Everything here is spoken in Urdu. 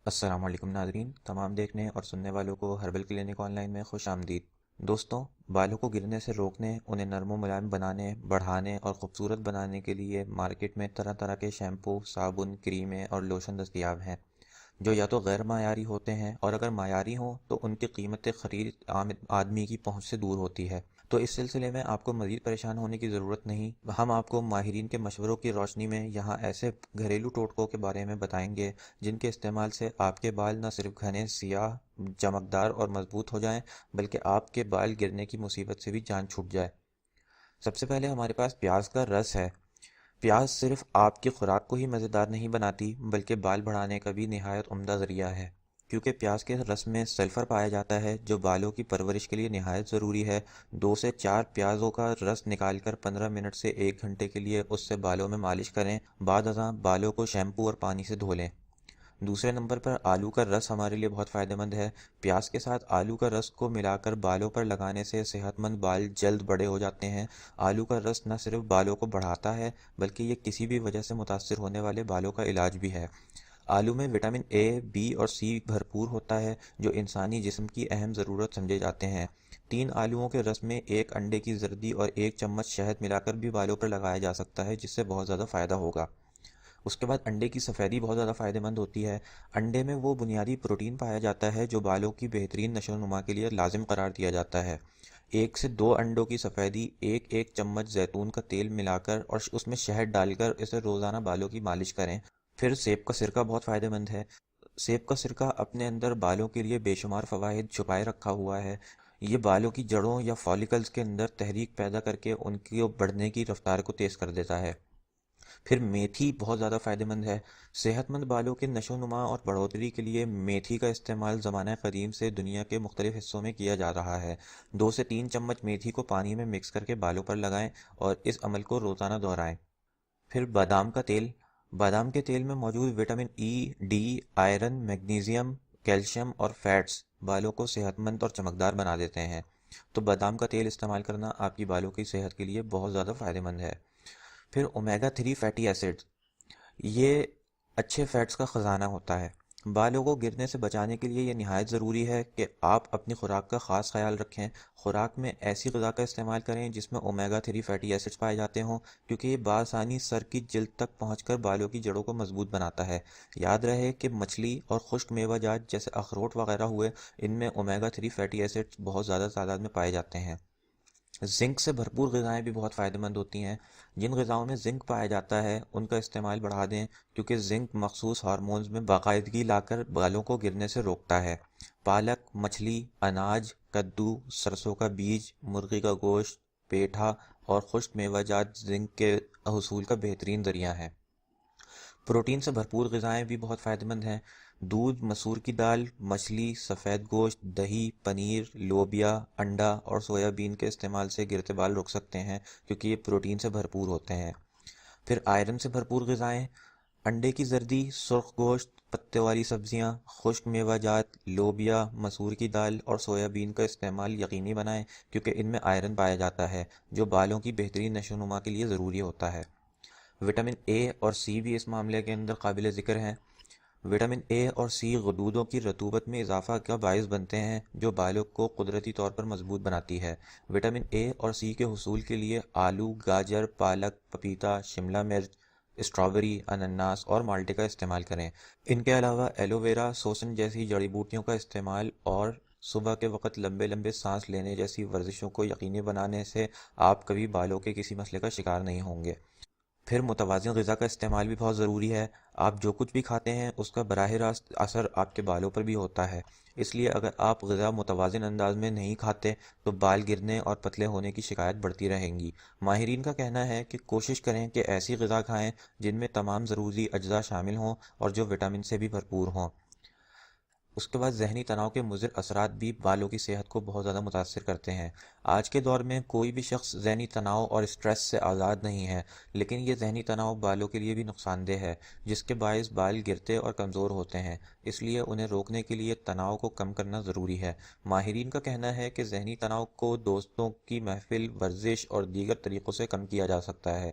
السلام علیکم ناظرین، تمام دیکھنے اور سننے والوں کو ہربل کلینک آن لائن میں خوش آمدید۔ دوستوں، بالوں کو گرنے سے روکنے، انہیں نرم و ملائم بنانے، بڑھانے اور خوبصورت بنانے کے لیے مارکیٹ میں طرح طرح کے شیمپو، صابن، کریمیں اور لوشن دستیاب ہیں جو یا تو غیر معیاری ہوتے ہیں اور اگر معیاری ہوں تو ان کی قیمت خرید عام آدمی کی پہنچ سے دور ہوتی ہے۔ تو اس سلسلے میں آپ کو مزید پریشان ہونے کی ضرورت نہیں، ہم آپ کو ماہرین کے مشوروں کی روشنی میں یہاں ایسے گھریلو ٹوٹکوں کے بارے میں بتائیں گے جن کے استعمال سے آپ کے بال نہ صرف گھنے، سیاہ، چمکدار اور مضبوط ہو جائیں بلکہ آپ کے بال گرنے کی مصیبت سے بھی جان چھوٹ جائے۔ سب سے پہلے ہمارے پاس پیاز کا رس ہے۔ پیاز صرف آپ کی خوراک کو ہی مزیدار نہیں بناتی بلکہ بال بڑھانے کا بھی نہایت عمدہ ذریعہ ہے، کیونکہ پیاز کے رس میں سلفر پایا جاتا ہے جو بالوں کی پرورش کے لیے نہایت ضروری ہے۔ 2 سے 4 پیازوں کا رس نکال کر 15 منٹ سے 1 گھنٹے کے لیے اس سے بالوں میں مالش کریں، بعد ازاں بالوں کو شیمپو اور پانی سے دھو لیں۔ دوسرے نمبر پر آلو کا رس ہمارے لیے بہت فائدہ مند ہے۔ پیاز کے ساتھ آلو کا رس کو ملا کر بالوں پر لگانے سے صحت مند بال جلد بڑے ہو جاتے ہیں۔ آلو کا رس نہ صرف بالوں کو بڑھاتا ہے بلکہ یہ کسی بھی وجہ سے متاثر ہونے والے بالوں کا علاج بھی ہے۔ آلو میں وٹامن اے، بی اور سی بھرپور ہوتا ہے جو انسانی جسم کی اہم ضرورت سمجھے جاتے ہیں۔ 3 آلوؤں کے رس میں 1 انڈے کی زردی اور 1 چمچ شہد ملا کر بھی بالوں پر لگایا جا سکتا ہے، جس سے بہت زیادہ فائدہ ہوگا۔ اس کے بعد انڈے کی سفیدی بہت زیادہ فائدہ مند ہوتی ہے۔ انڈے میں وہ بنیادی پروٹین پایا جاتا ہے جو بالوں کی بہترین نشو و نما کے لیے لازم قرار دیا جاتا ہے۔ 1 سے 2 انڈوں کی سفیدی، ایک چمچ زیتون کا تیل ملا کر اور اس میں شہد ڈال کر اسے روزانہ بالوں کی مالش کریں۔ پھر سیب کا سرکہ بہت فائدہ مند ہے۔ سیب کا سرکہ اپنے اندر بالوں کے لیے بے شمار فوائد چھپائے رکھا ہوا ہے۔ یہ بالوں کی جڑوں یا فالیکلز کے اندر تحریک پیدا کر کے ان کی بڑھنے کی رفتار کو تیز کر دیتا ہے۔ پھر میتھی بہت زیادہ فائدہ مند ہے۔ صحت مند بالوں کے نشو و نما اور بڑھوتری کے لیے میتھی کا استعمال زمانہ قدیم سے دنیا کے مختلف حصوں میں کیا جا رہا ہے۔ 2 سے 3 چمچ میتھی کو پانی میں مکس کر کے بالوں پر لگائیں اور اس عمل کو روزانہ دہرائیں۔ پھر بادام کا تیل۔ بادام کے تیل میں موجود vitamin E, D, iron, magnesium, calcium اور فیٹس بالوں کو صحت مند اور چمکدار بنا دیتے ہیں۔ تو بادام کا تیل استعمال کرنا آپ کی بالوں کی صحت کے لیے بہت زیادہ فائدہ مند ہے۔ پھر اومیگا 3 فیٹی ایسڈ، یہ اچھے فیٹس کا خزانہ ہوتا ہے۔ بالوں کو گرنے سے بچانے کے لیے یہ نہایت ضروری ہے کہ آپ اپنی خوراک کا خاص خیال رکھیں۔ خوراک میں ایسی غذا کا استعمال کریں جس میں اومیگا 3 فیٹی ایسڈز پائے جاتے ہوں، کیونکہ یہ بآسانی سر کی جلد تک پہنچ کر بالوں کی جڑوں کو مضبوط بناتا ہے۔ یاد رہے کہ مچھلی اور خشک میوہ جات جیسے اخروٹ وغیرہ ہوئے، ان میں اومیگا 3 فیٹی ایسڈز بہت زیادہ تعداد میں پائے جاتے ہیں۔ زنک سے بھرپور غذائیں بھی بہت فائدہ مند ہوتی ہیں۔ جن غذاؤں میں زنک پایا جاتا ہے ان کا استعمال بڑھا دیں، کیونکہ زنک مخصوص ہارمونز میں باقاعدگی لا کر بالوں کو گرنے سے روکتا ہے۔ پالک، مچھلی، اناج، کدو، سرسوں کا بیج، مرغی کا گوشت، پیٹھا اور خشک میوہ جات زنک کے حصول کا بہترین ذریعہ ہیں۔ پروٹین سے بھرپور غذائیں بھی بہت فائدہ مند ہیں۔ دودھ، مسور کی دال، مچھلی، سفید گوشت، دہی، پنیر، لوبیا، انڈا اور سویا بین کے استعمال سے گرتے بال رک سکتے ہیں، کیونکہ یہ پروٹین سے بھرپور ہوتے ہیں۔ پھر آئرن سے بھرپور غذائیں: انڈے کی زردی، سرخ گوشت، پتے والی سبزیاں، خشک میوہ جات، لوبیا، مسور کی دال اور سویا بین کا استعمال یقینی بنائیں، کیونکہ ان میں آئرن پایا جاتا ہے جو بالوں کی بہترین نشو و نما کے لیے ضروری ہوتا ہے۔ وٹامن اے اور سی بھی اس معاملے کے اندر قابل ذکر ہیں۔ وٹامن اے اور سی غدودوں کی رطوبت میں اضافہ کا باعث بنتے ہیں جو بالوں کو قدرتی طور پر مضبوط بناتی ہے۔ وٹامن اے اور سی کے حصول کے لیے آلو، گاجر، پالک، پپیتا، شملہ مرچ، اسٹرابیری، انناس اور مالٹے کا استعمال کریں۔ ان کے علاوہ ایلو ویرا، سوسن جیسی جڑی بوٹیوں کا استعمال اور صبح کے وقت لمبے لمبے سانس لینے جیسی ورزشوں کو یقینی بنانے سے آپ کبھی بالوں کے کسی مسئلے کا شکار نہیں ہوں گے۔ پھر متوازن غذا کا استعمال بھی بہت ضروری ہے۔ آپ جو کچھ بھی کھاتے ہیں اس کا براہ راست اثر آپ کے بالوں پر بھی ہوتا ہے، اس لیے اگر آپ غذا متوازن انداز میں نہیں کھاتے تو بال گرنے اور پتلے ہونے کی شکایت بڑھتی رہیں گی۔ ماہرین کا کہنا ہے کہ کوشش کریں کہ ایسی غذا کھائیں جن میں تمام ضروری اجزاء شامل ہوں اور جو وٹامن سے بھی بھرپور ہوں۔ اس کے بعد ذہنی تناؤ کے مضر اثرات بھی بالوں کی صحت کو بہت زیادہ متاثر کرتے ہیں۔ آج کے دور میں کوئی بھی شخص ذہنی تناؤ اور اسٹریس سے آزاد نہیں ہے، لیکن یہ ذہنی تناؤ بالوں کے لیے بھی نقصان دہ ہے، جس کے باعث بال گرتے اور کمزور ہوتے ہیں۔ اس لیے انہیں روکنے کے لیے تناؤ کو کم کرنا ضروری ہے۔ ماہرین کا کہنا ہے کہ ذہنی تناؤ کو دوستوں کی محفل، ورزش اور دیگر طریقوں سے کم کیا جا سکتا ہے۔